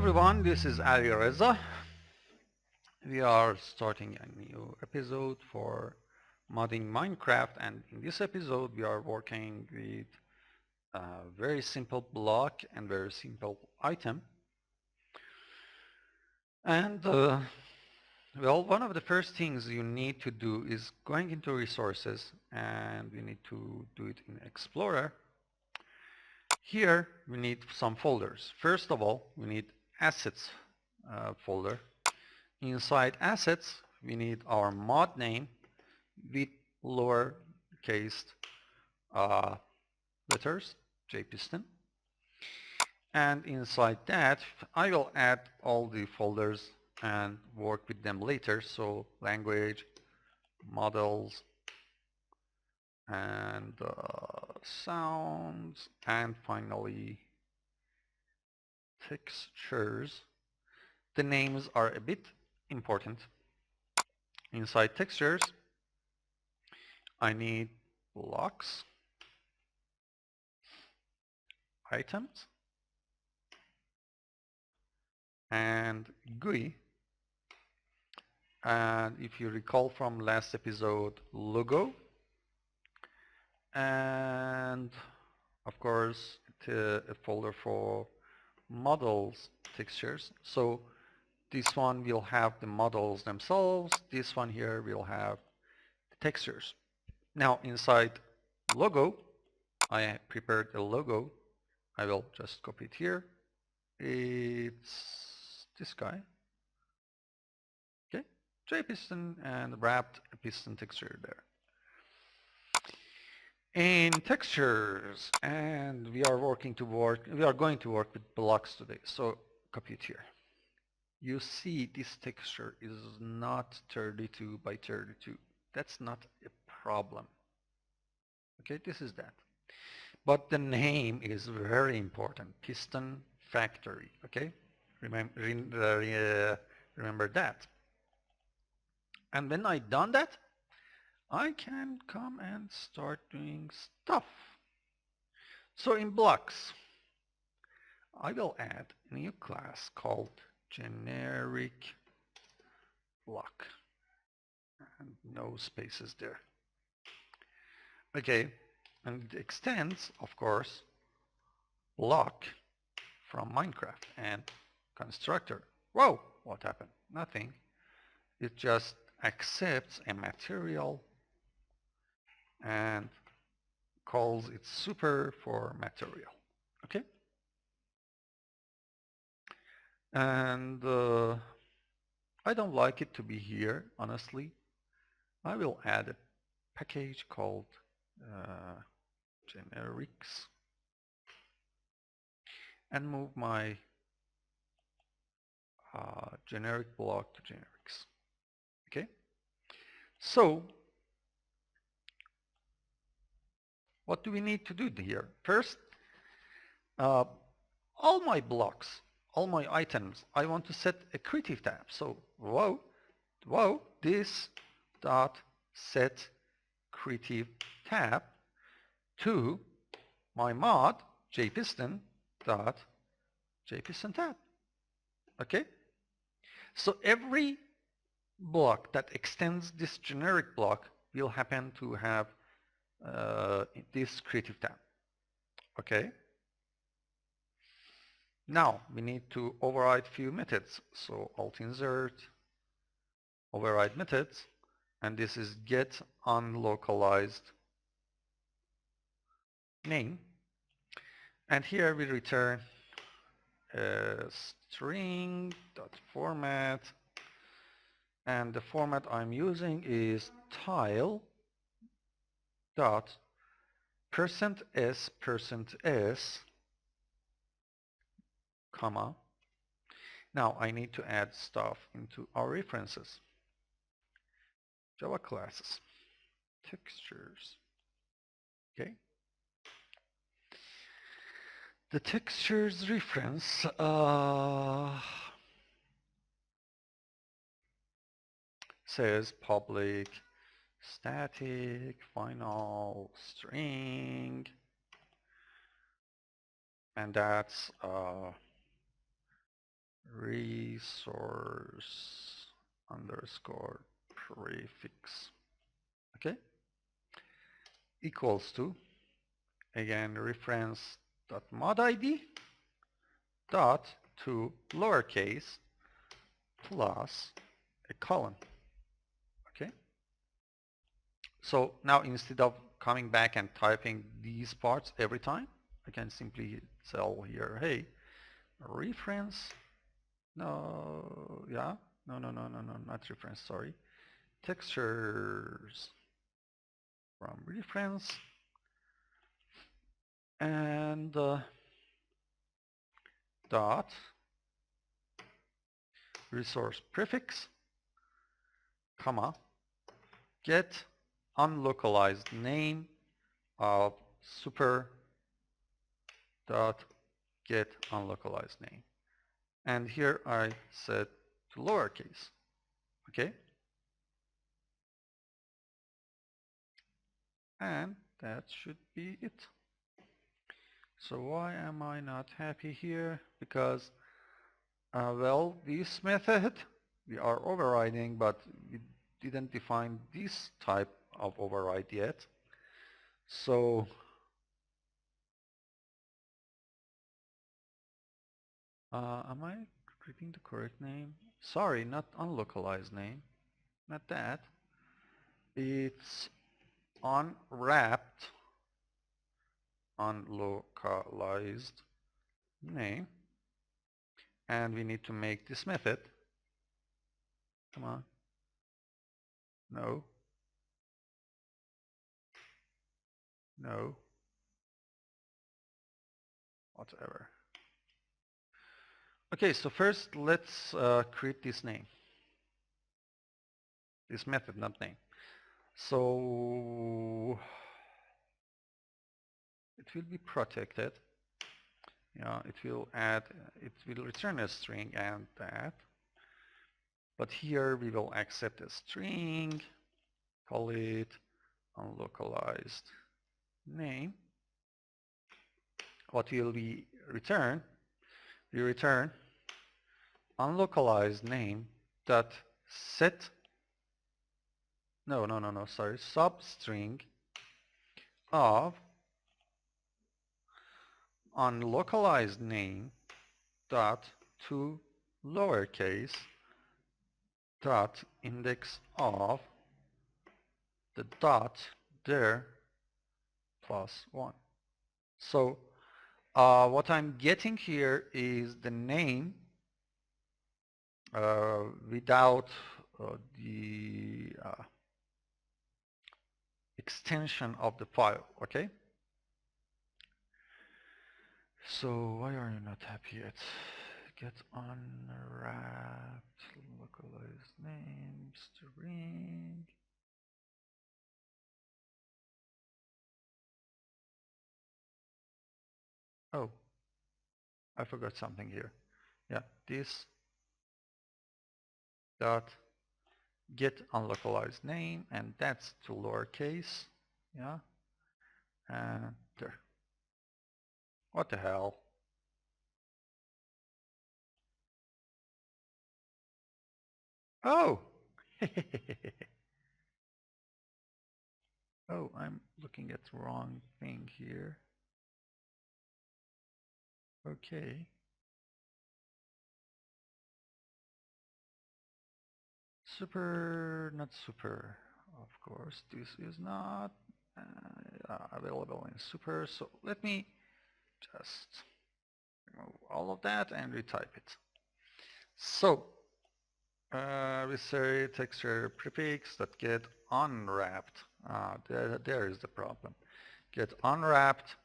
everyone, this is Ali Reza. We are starting a new episode for modding Minecraft, and in this episode we are working with a very simple block and very simple item. And well, one of the first things you need to do is going into resources, and we need to do it in Explorer. Here we need some folders. First of all, we need assets folder. Inside assets, we need our mod name with lowercase letters, jpiston. And inside that, I will add all the folders and work with them later. So language, models, and sounds, and finally textures. The names are a bit important. Inside textures, I need blocks, items, and GUI. And if you recall from last episode, logo, and of course a folder for models textures. So this one will have the models themselves. This one here will have the textures. Now inside logo, I prepared a logo. I will just copy it here. It's this guy. Okay, jpiston and wrapped a piston texture there. In textures, and we are going to work with blocks today. So copy it here. You see this texture is not 32 by 32. That's not a problem. Okay, this is that. But the name is very important. Piston factory. Okay, remember that. And when I done that, I can come and start doing stuff. So in blocks, I will add a new class called generic block, and no spaces there. Okay, and it extends, of course, block from Minecraft and constructor. Whoa, what happened? Nothing. It just accepts a material and calls it super for material. Okay? And I don't like it to be here, honestly. I will add a package called generics and move my generic block to generics. Okay? So what do we need to do here? First, all my blocks, all my items, I want to set a creative tab. So this dot set creative tab to my mod jpiston dot jpiston tab. Okay? So every block that extends this generic block will happen to have this creative tab. Okay? Now we need to override few methods. So alt insert, override methods, and this is get unlocalized name. And here we return string dot format, and the format I'm using is tile dot %s comma. Now I need to add stuff into our references. Java classes, textures. Okay. The textures reference says public static final string, and that's resource underscore prefix. Okay, equals to, again, reference dot mod ID dot to lowercase plus a colon. Okay, so now instead of coming back and typing these parts every time, I can simply tell here, hey, reference, no, yeah, no, not reference, sorry, textures from reference and dot resource prefix, comma, get unlocalized name of super dot get unlocalized name. And here I set to lowercase. Okay. And that should be it. So why am I not happy here? Because, well, this method we are overriding, but we didn't define this type of override yet. So am I repeating the correct name? Sorry, not unlocalized name, not that. It's unwrapped, unlocalized name, and we need to make this method. Come on. No. No. Whatever. Okay, so first let's create this name. This method, not name. So it will be protected. Yeah, it will return a string and that. But here we will accept a string, call it unlocalized name. What will we return? We return unlocalized name dot set, sorry, substring of unlocalized name dot to lowercase dot index of the dot there plus 1. So what I'm getting here is the name without the extension of the file, okay? So why are you not happy yet? Get unwrapped localized name string. Oh, I forgot something here. Yeah, this dot get unlocalized name, and that's to lowercase. Yeah, and there. What the hell? Oh! Oh, I'm looking at the wrong thing here. Okay. Super, not super, of course. This is not available in super. So let me just remove all of that and retype it. So we say texture prefix that get unwrapped. There is the problem. Get unwrapped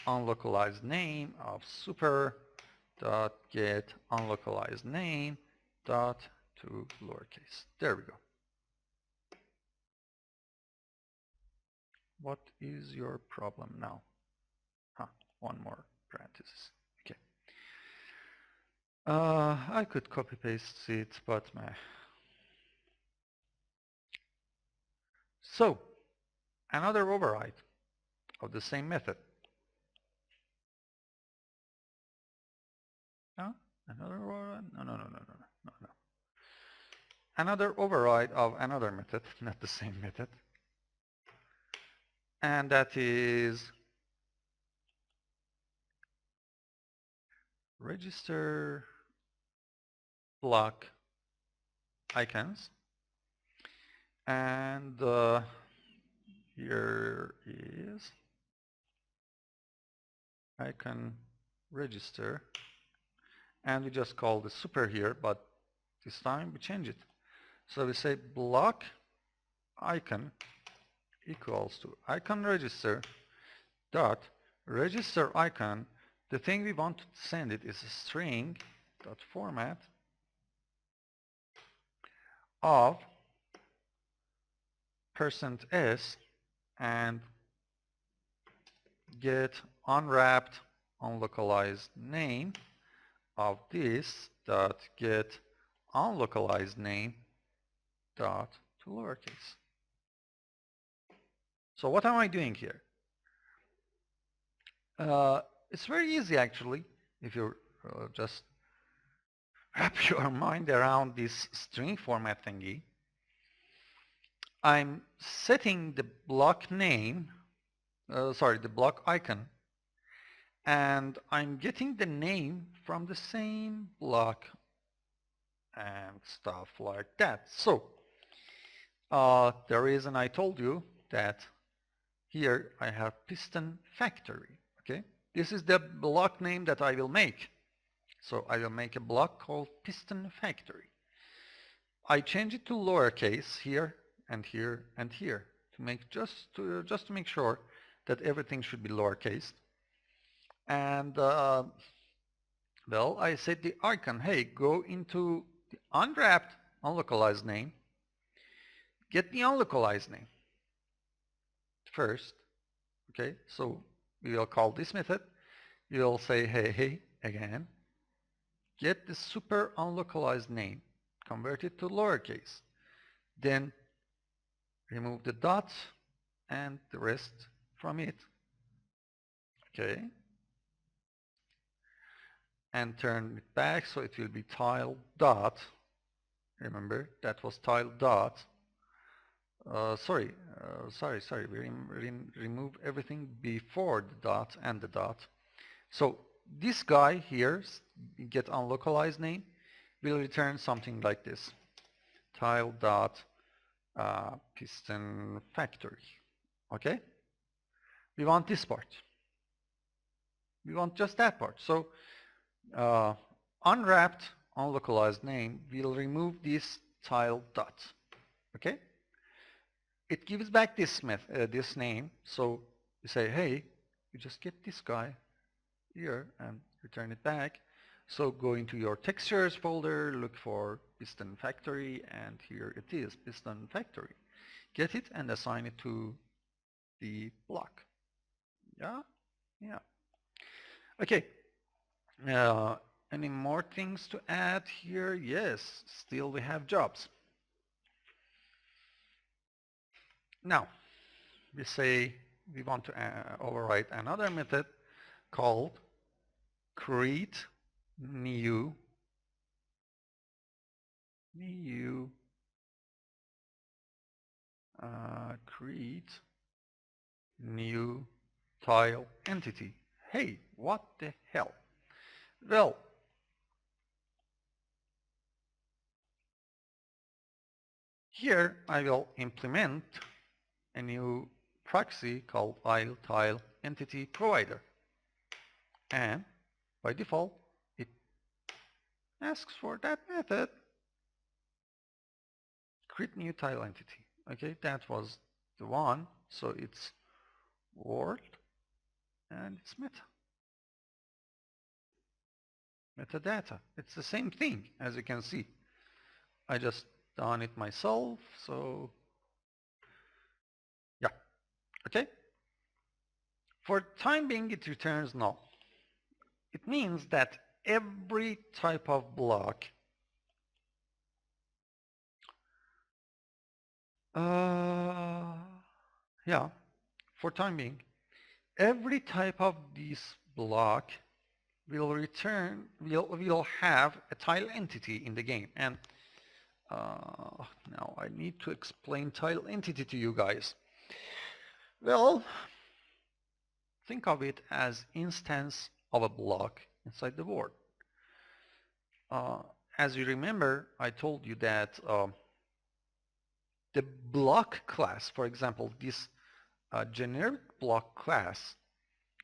unlocalized name of super dot get unlocalized name dot to lowercase. There we go. What is your problem now? One more parenthesis. Okay. I could copy paste it, but meh. So another override of the same method. Another override? No. Another override of another method, not the same method. And that is register block icons. And here is icon register. And we just call the super here, but this time we change it. So we say block icon equals to icon register dot register icon. The thing we want to send it is a string dot format of %s and get unwrapped unlocalized name of this dot get unlocalized name dot to lowercase. So what am I doing here? It's very easy actually if you just wrap your mind around this string format thingy. I'm setting the block name, the block icon, and I'm getting the name from the same block and stuff like that. So the reason I told you that here I have piston factory, okay? This is the block name that I will make. So I will make a block called piston factory. I change it to lowercase here and here and here to make just to make sure that everything should be lowercase. And well, I said the icon, hey, go into the unwrapped unlocalized name, get the unlocalized name first. Okay, so we will call this method. We will say hey again, get the super unlocalized name, convert it to lowercase, then remove the dots and the rest from it. Okay, and turn it back so it will be tile dot. Remember that was tile dot. Sorry. We remove everything before the dot and the dot. So this guy here, get unlocalized name, will return something like this: tile dot piston factory. Okay? We want this part. We want just that part. So unwrapped unlocalized name will remove this tile dot. Okay? It gives back this this name. So you say, hey, you just get this guy here and return it back. So go into your textures folder, look for piston factory, and here it is, piston factory. Get it and assign it to the block. Yeah? Yeah. Okay. Any more things to add here? Yes, still we have jobs. Now, we say we want to override another method called create new create new tile entity. Hey, what the hell? Well, here I will implement a new proxy called tile entity provider. And by default, it asks for that method. Create new tile entity. Okay, that was the one. So it's world and it's metadata. It's the same thing, as you can see. I just done it myself, so yeah. Okay. For time being, it returns null. It means that every type of block yeah, for time being, every type of this block we'll have a tile entity in the game. And now I need to explain tile entity to you guys. Well, think of it as instance of a block inside the world. Uh, as you remember, I told you that the block class, for example, this generic block class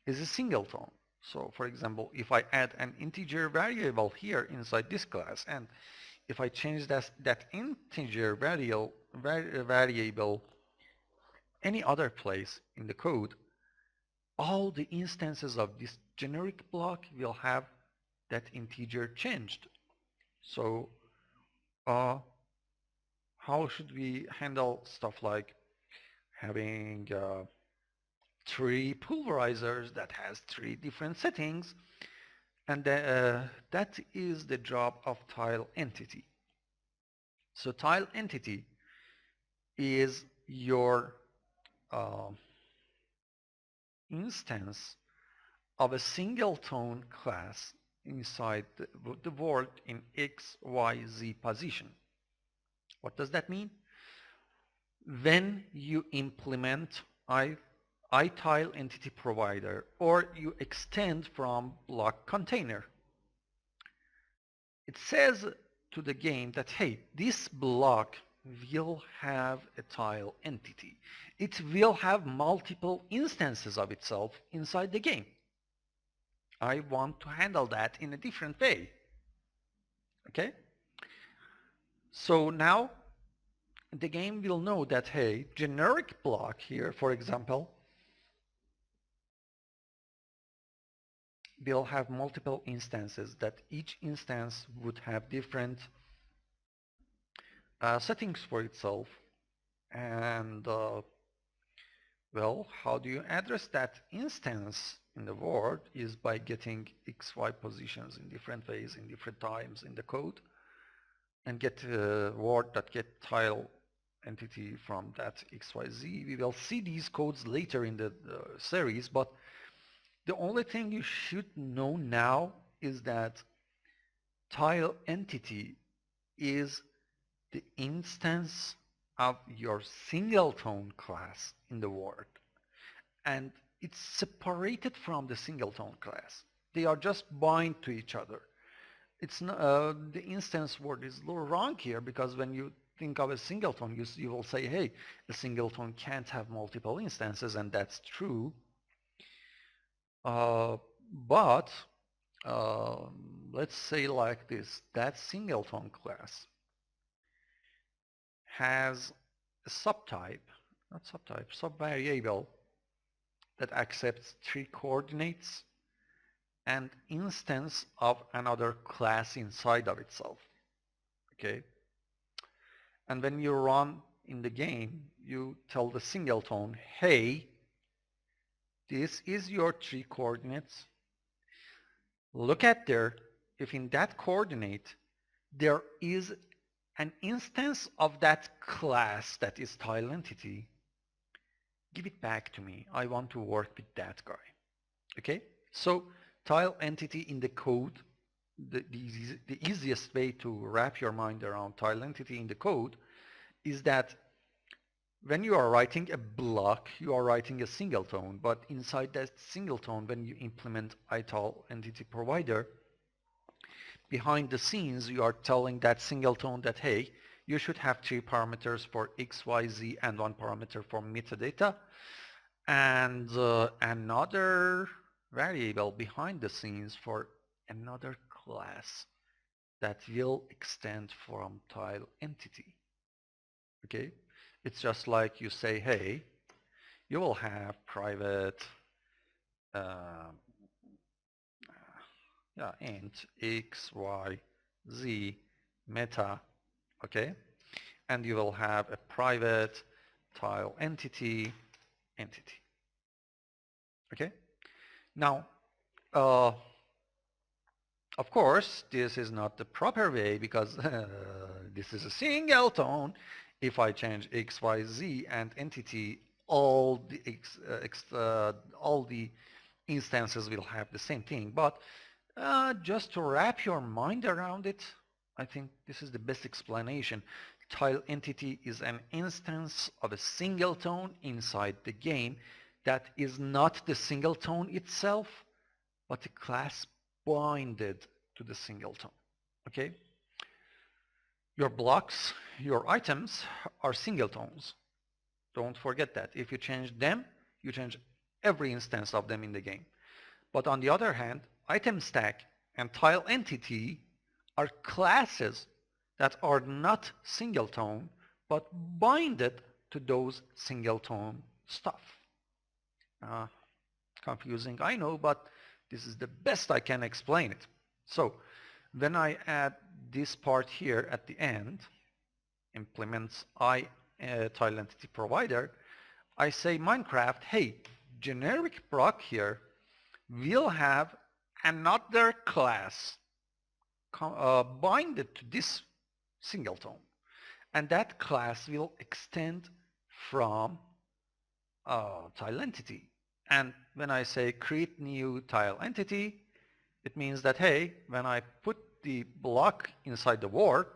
is a singleton. So for example, if I add an integer variable here inside this class, and if I change that integer variable any other place in the code, all the instances of this generic block will have that integer changed. So how should we handle stuff like having three pulverizers that has three different settings? And that is the job of tile entity. So tile entity is your uh, instance of a singleton class inside the world in X, Y, Z position. What does that mean? When you implement iTile entity provider or you extend from block container, it says to the game that, hey, this block will have a tile entity. It will have multiple instances of itself inside the game. I want to handle that in a different way. Okay? So now the game will know that, hey, generic block here, for example, will have multiple instances, that each instance would have different settings for itself. And well, how do you address that instance in the world is by getting XY positions in different ways, in different times in the code, and get word that get tile entity from that XYZ. We will see these codes later in the series, but the only thing you should know now is that tile entity is the instance of your singleton class in the world. And it's separated from the singleton class. They are just bind to each other. It's not, the instance word is a little wrong here, because when you think of a singleton, you will say, hey, a singleton can't have multiple instances, and that's true. But let's say like this, that singleton class has a subtype, not subtype, subvariable that accepts three coordinates and instance of another class inside of itself. Okay? And when you run in the game, you tell the singleton, hey, this is your three coordinates. Look at there, if in that coordinate there is an instance of that class that is tile entity, give it back to me. I want to work with that guy. Okay? So tile entity in the code, the easiest way to wrap your mind around tile entity in the code is that when you are writing a block, you are writing a singleton, but inside that singleton, when you implement iTile entity provider, behind the scenes, you are telling that singleton that, hey, you should have three parameters for X, Y, Z, and one parameter for metadata, and another variable behind the scenes for another class that will extend from tile entity. Okay? It's just like you say, hey, you will have private int X, Y, Z, meta, okay? And you will have a private tile entity, okay? Now, of course, this is not the proper way, because this is a singleton. If I change X, Y, Z and entity, all the all the instances will have the same thing. But Just to wrap your mind around it, I think this is the best explanation. Tile entity is an instance of a singleton inside the game that is not the singleton itself, but a class binded to the singleton. Okay? Your blocks, your items are singletons. Don't forget that. If you change them, you change every instance of them in the game. But on the other hand, item stack and tile entity are classes that are not singleton, but binded to those singleton stuff. Uh, Confusing, I know, but this is the best I can explain it. So when I add this part here at the end, implements tile entity provider, I say Minecraft, hey, generic block here will have another class binded to this singleton, and that class will extend from tile entity. And when I say create new tile entity, it means that, hey, when I put the block inside the word,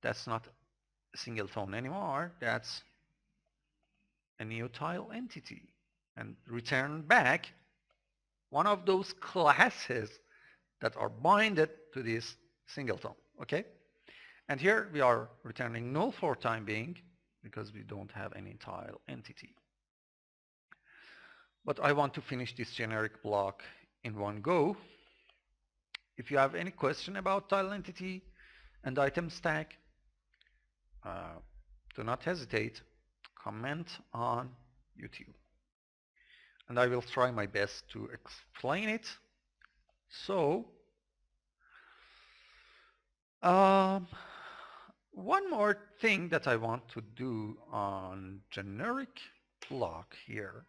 that's not a singleton anymore, that's a new tile entity, and return back one of those classes that are binded to this singleton, okay? And here we are returning null for time being because we don't have any tile entity. But I want to finish this generic block in one go. If you have any question about tile entity and item stack, do not hesitate, comment on YouTube. And I will try my best to explain it. So, one more thing that I want to do on generic block here,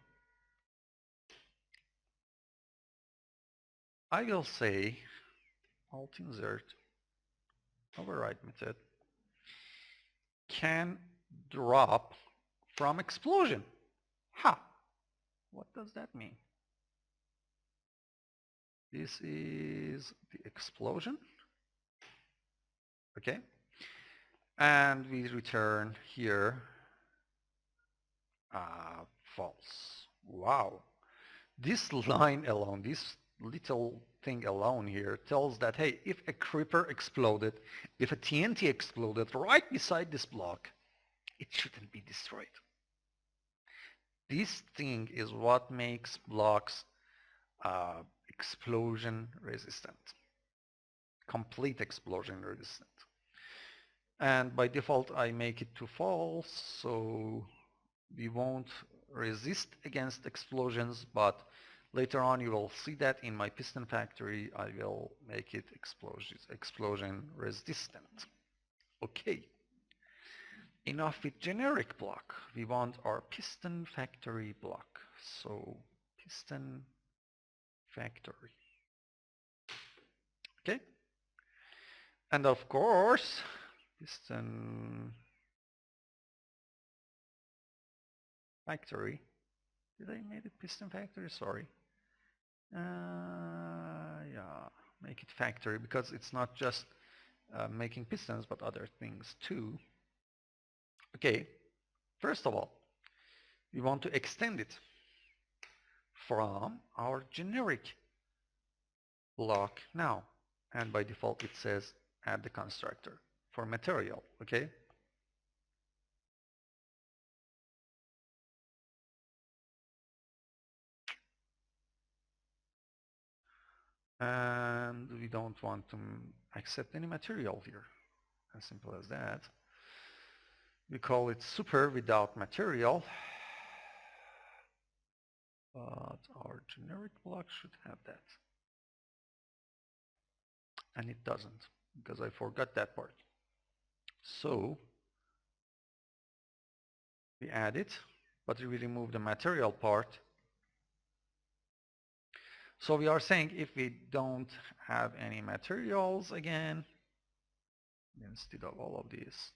I will say alt insert override method can drop from explosion. Ha! What does that mean? This is the explosion. Okay. And we return here false. Wow. This line alone, this little thing alone here tells that, hey, if a creeper exploded, if a TNT exploded right beside this block, it shouldn't be destroyed. This thing is what makes blocks explosion resistant, complete explosion resistant. And by default I make it to false, so we won't resist against explosions, but later on you will see that in my piston factory I will make it explosion resistant. Okay, enough with generic block. We want our piston factory block. So piston factory. Okay, and of course piston factory. Did I make it piston factory? Sorry. Yeah, make it factory because it's not just making pistons but other things too. Okay, first of all, we want to extend it from our generic block now, and by default it says add the constructor for material. Okay, and we don't want to accept any material here, as simple as that. We call it super without material, but our generic block should have that, and it doesn't because I forgot that part. So we add it, but we remove the material part. So we are saying if we don't have any materials again, instead of all of these,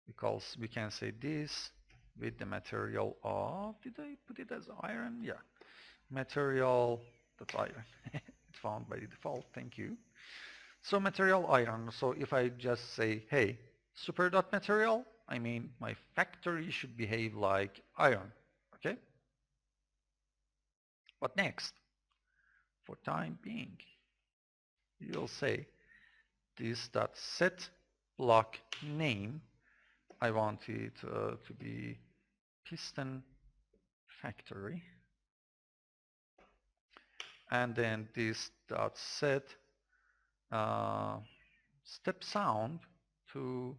because we can say this with the material of, did I put it as iron? Yeah, material, that's iron. It found by default. Thank you. So material iron. So if I just say, hey, super.material, I mean my factory should behave like iron. Okay? What next? For time being, you'll say this.set block name. I want it to be piston factory. And then this.set step sound to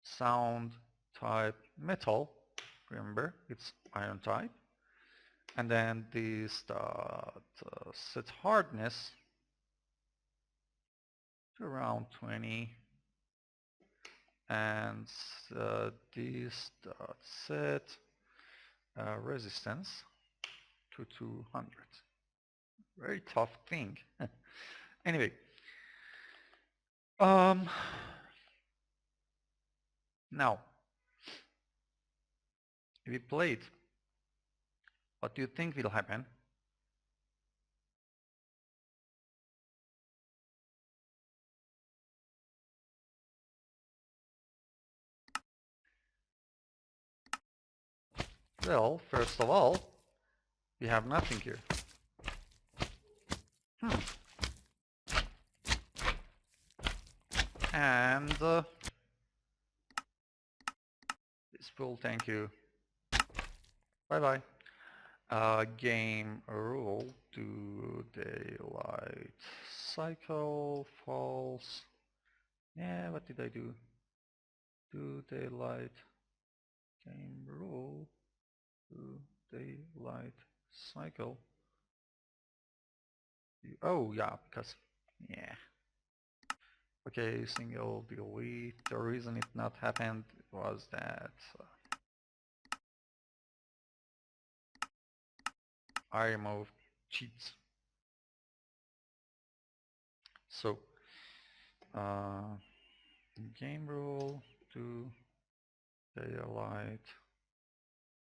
sound type metal. Remember, it's iron type. And then this set hardness to around 20. And this set resistance to 200. Very tough thing. Anyway, now if we play it, what do you think will happen? Well, first of all, we have nothing here. And this will thank you. Bye bye. Game rule, do daylight cycle, false. Yeah, what did I do? Do daylight game rule, do daylight cycle. Oh yeah, because yeah. Okay, single delete. The reason it not happened was that I removed cheats. So game rule to daylight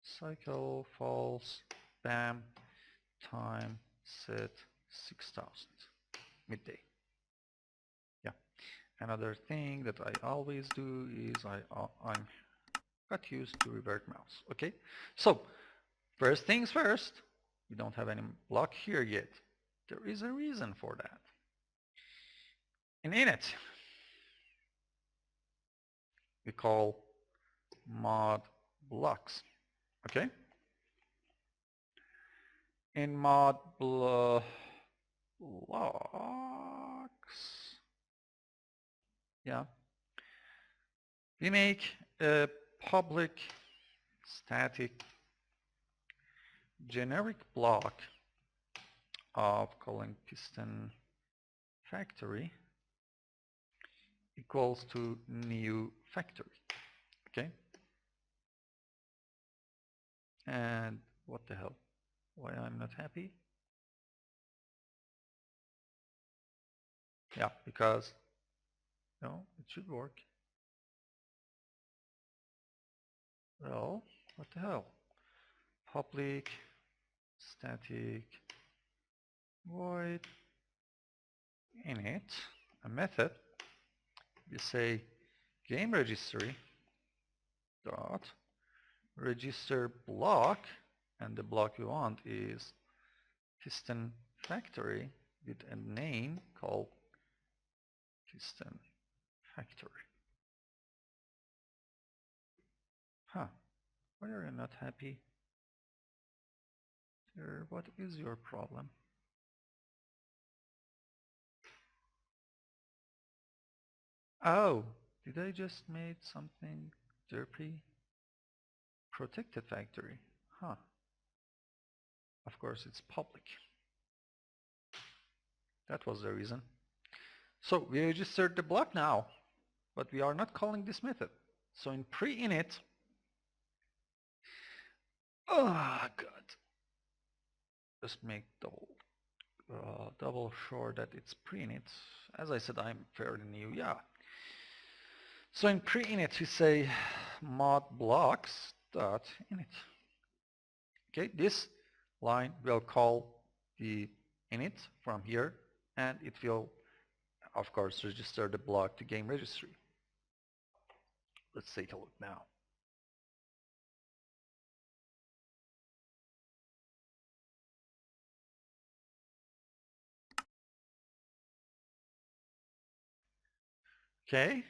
cycle false, bam, time set 6000 midday. Yeah. Another thing that I always do is I'm got used to revert mouse. Okay. So first things first, we don't have any block here yet. There is a reason for that. In init, we call mod blocks. Okay. In mod blocks, yeah, we make a public static generic block of calling piston factory equals to new factory. Okay. And what the hell? Why I'm not happy? Yeah, because no, it should work. Well, what the hell? Public static void init a method. We say game registry dot register block, and the block we want is piston factory with a name called piston factory. Huh, why are you not happy? Sir, what is your problem? Oh, did I just made something derpy? Protected factory, huh. Of course it's public. That was the reason. So we registered the block now, but we are not calling this method. So in pre-init, oh god, just make double sure that it's pre-init. As I said, I'm fairly new, yeah. So in pre-init we say mod blocks dot init. Okay, this line will call the init from here and it will, of course, register the block to game registry. Let's take a look now. Okay,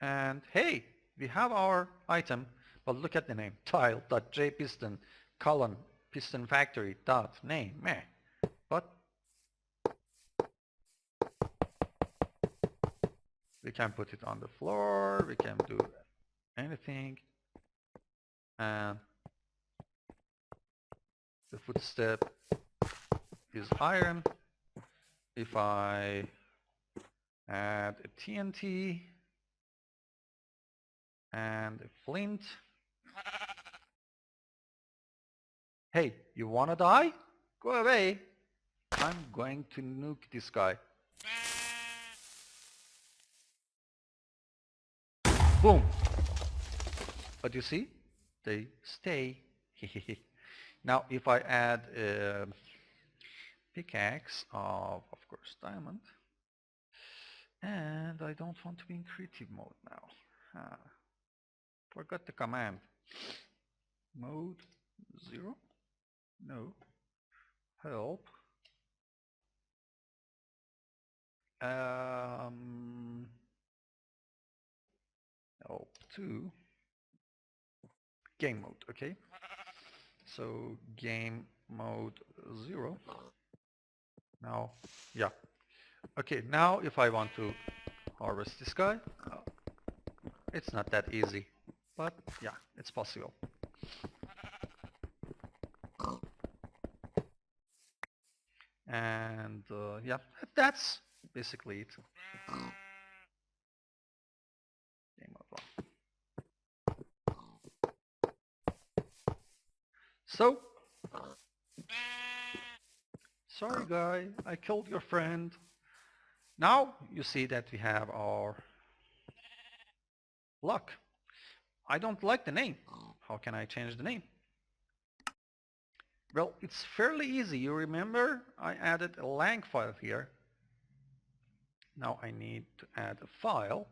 and hey, we have our item, but look at the name, tile.jpiston colon piston factory dot name, meh. But we can put it on the floor, we can do anything, and the footstep is iron. If I add a TNT and a flint, hey, you wanna die? Go away. I'm going to nuke this guy. Boom. But you see, they stay. Now if I add a pickaxe of course, diamond, and I don't want to be in creative mode now. Forgot the command. Mode 0? No. Help. Help 2. Game mode, okay? So game mode 0. Now, yeah. Okay, now if I want to harvest this guy, it's not that easy, but yeah, it's possible. And yeah, that's basically it. Game mode 1. So, sorry guy, I killed your friend. Now you see that we have our block. I don't like the name. How can I change the name? Well, it's fairly easy. You remember I added a lang file here. Now I need to add a file.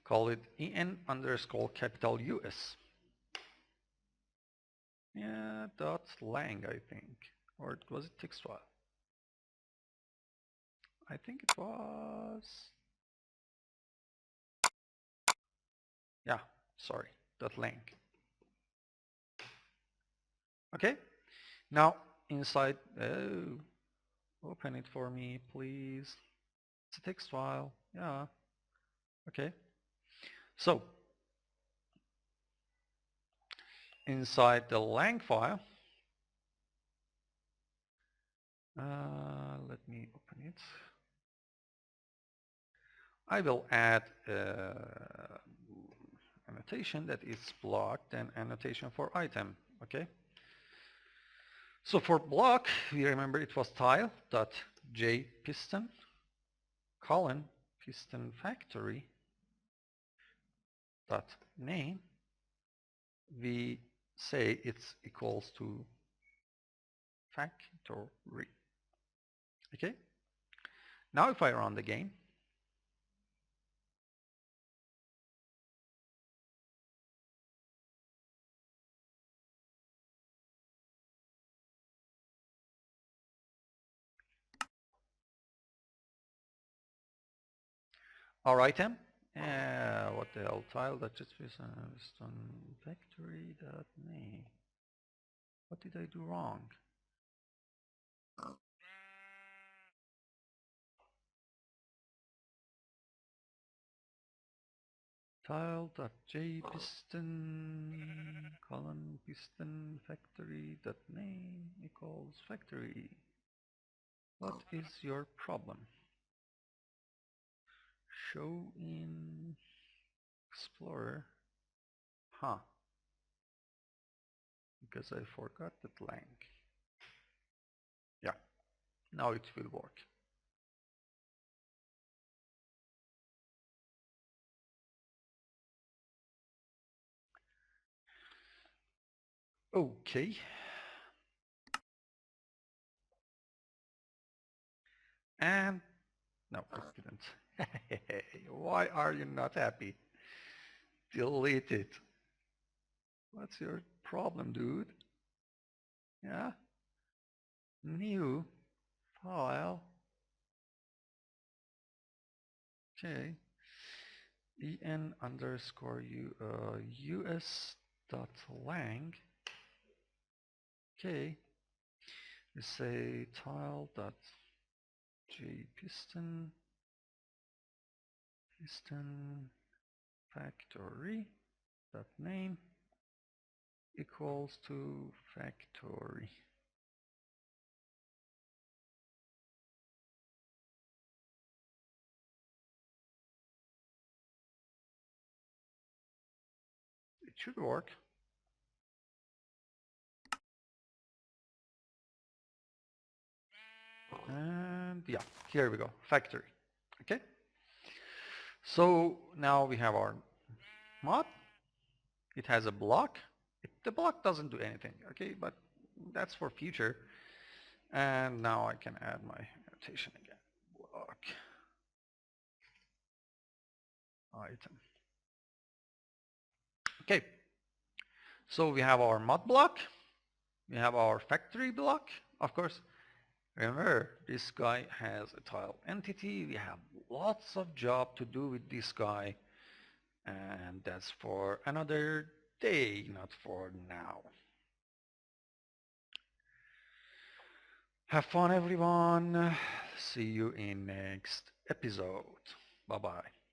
Call it en_US. Yeah, .lang I think. Or was it text file? I think it was... Yeah, sorry, .lang. Okay, now inside, open it for me, please. It's a text file, yeah. Okay, so inside the lang file, let me open it. I will add annotation that is blocked and annotation for item, okay? So for block, we remember it was tile.jpiston colon piston factory dot name. We say it's equals to factory. Okay. Now if I run the game, our item, what the hell, tile.jpiston factory dot name. What did I do wrong? Tile.jpiston colon piston factory dot name equals factory. What is your problem? Show in Explorer. Huh. Because I forgot that lang. Yeah, now it will work. Okay. And no, it didn't. Why are you not happy? Delete it. What's your problem, dude? Yeah? New file. Okay. en underscore us dot lang. Okay. We say tile dot jpiston piston factory dot name equals to factory. It should work. And yeah, here we go, factory. Okay. So now we have our mod. It has a block. The block doesn't do anything, okay, but that's for future. And now I can add my annotation again. Block item. Okay. So we have our mod block. We have our factory block. Of course, remember, this guy has a tile entity. We have lots of job to do with this guy. And that's for another day, not for now. Have fun, everyone. See you in next episode. Bye-bye.